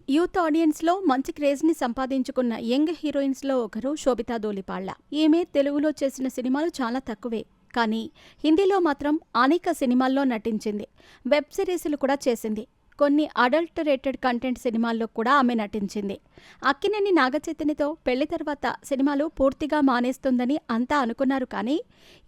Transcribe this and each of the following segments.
Youth ఆడియన్స్‌లో మంచి క్రేజ్‌ని సంపాదించుకున్న young హీరోయిన్స్‌లో ఒకరు శోభితా ధూళిపాళ్ల. ఈమె తెలుగులో చేసిన సినిమాలు చాలా తక్కువే. కానీ హిందీలో మాత్రం అనేక సినిమాల్లో నటించింది. వెబ్ సిరీస్‌లు కూడా చేసింది. కొన్ని అడల్టరేటెడ్ కంటెంట్ సినిమాల్లో కూడా ఆమె నటించింది. అక్కినేని నాగచైతన్యతో పెళ్లి తర్వాత సినిమాలు పూర్తిగా మానేస్తుందని అంతా అనుకున్నారు. కానీ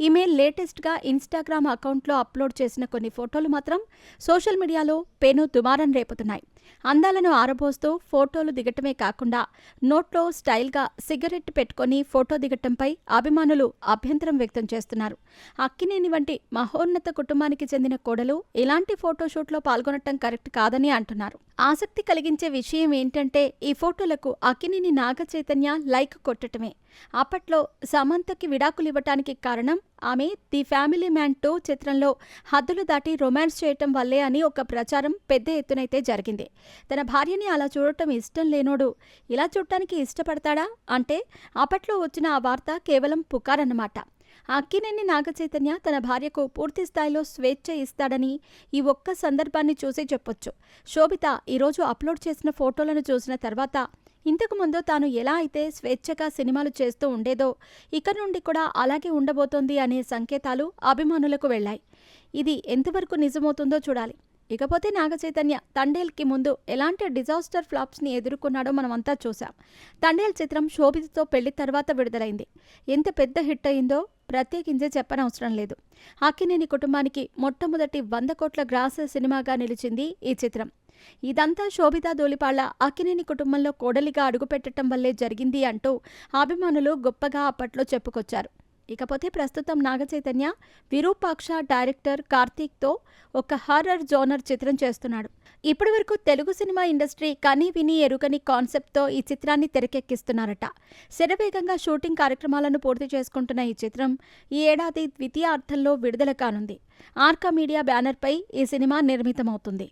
ఈమె లేటెస్ట్‌గా ఇన్‌స్టాగ్రామ్ అకౌంట్లో అప్లోడ్ చేసిన కొన్ని ఫోటోలు మాత్రం సోషల్ మీడియాలో పెను దుమారం రేపుతున్నాయి. అందాలను ఆరబోస్తూ ఫోటోలు దిగటమే కాకుండా నోట్లో స్టైల్‌గా సిగరెట్ పెట్టుకొని ఫోటో దిగటంపై అభిమానులు అభ్యంతరం వ్యక్తం చేస్తున్నారు. అక్కినేని వంటి మహోన్నత కుటుంబానికి చెందిన కోడలు ఇలాంటి ఫోటోషూట్లో పాల్గొనటం కరెక్ట్ కాదని అంటున్నారు. ఆసక్తి కలిగించే విషయం ఏంటంటే ఈ ఫోటోలకు అక్కినేని నాగచైతన్య లైక్ కొట్టటమే. అప్పట్లో సమంతకి విడాకులివ్వటానికి కారణం ఆమె ది ఫ్యామిలీ మ్యాన్ 2 చిత్రంలో హద్దులు దాటి రొమాన్స్ చేయటం వల్లే అని ఒక ప్రచారం పెద్ద ఎత్తునైతే జరిగింది. తన భార్యని అలా చూడటం ఇష్టం లేనోడు ఇలా చూడటానికి ఇష్టపడతాడా అంటే అప్పట్లో వచ్చిన ఆ వార్త కేవలం పుకారన్నమాట. అక్కినేని నాగచైతన్య తన భార్యకు పూర్తి స్థాయిలో స్వేచ్ఛ ఇస్తాడని ఈ ఒక్క సందర్భాన్ని చూసి చెప్పొచ్చు. శోభిత ఈరోజు అప్లోడ్ చేసిన ఫోటోలను చూసిన తర్వాత ఇంతకుముందు తాను ఎలా అయితే స్వేచ్ఛగా సినిమాలు చేస్తూ ఉండేదో ఇక నుండి కూడా అలాగే ఉండబోతోంది అనే సంకేతాలు అభిమానులకు వెళ్లాయి. ఇది ఎంతవరకు నిజమవుతుందో చూడాలి. ఇకపోతే నాగచైతన్య తండేల్కి ముందు ఎలాంటి డిజాస్టర్ ఫ్లాప్స్ని ఎదుర్కొన్నాడో మనమంతా చూసాం. తండేల్ చిత్రం శోభితతో పెళ్లి తర్వాత విడుదలైంది. ఎంత పెద్ద హిట్ అయిందో ప్రత్యేకించే చెప్పనవసరం లేదు. అక్కినేని కుటుంబానికి మొట్టమొదటి 100 కోట్ల గ్రాస్ సినిమాగా నిలిచింది ఈ చిత్రం. ఇదంతా శోభితా ధూళిపాళ్ల అక్కినేని కుటుంబంలో కోడలిగా అడుగుపెట్టడం వల్లే జరిగింది అంటూ అభిమానులు గొప్పగా అప్పట్లో చెప్పుకొచ్చారు. ఇకపోతే ప్రస్తుతం నాగచైతన్య విరూపాక్ష డైరెక్టర్ కార్తీక్తో ఒక హారర్ జోనర్ చిత్రం చేస్తున్నాడు. ఇప్పటి వరకు తెలుగు సినిమా ఇండస్ట్రీ కని విని ఎరుగని కాన్సెప్ట్తో ఈ చిత్రాన్ని తెరకెక్కిస్తున్నారట. శరవేగంగా షూటింగ్ కార్యక్రమాలను పూర్తి చేసుకుంటున్న ఈ చిత్రం ఈ ఏడాది ద్వితీయార్థంలో విడుదల కానుంది. ఆర్కా మీడియా బ్యానర్పై ఈ సినిమా నిర్మితమవుతుంది.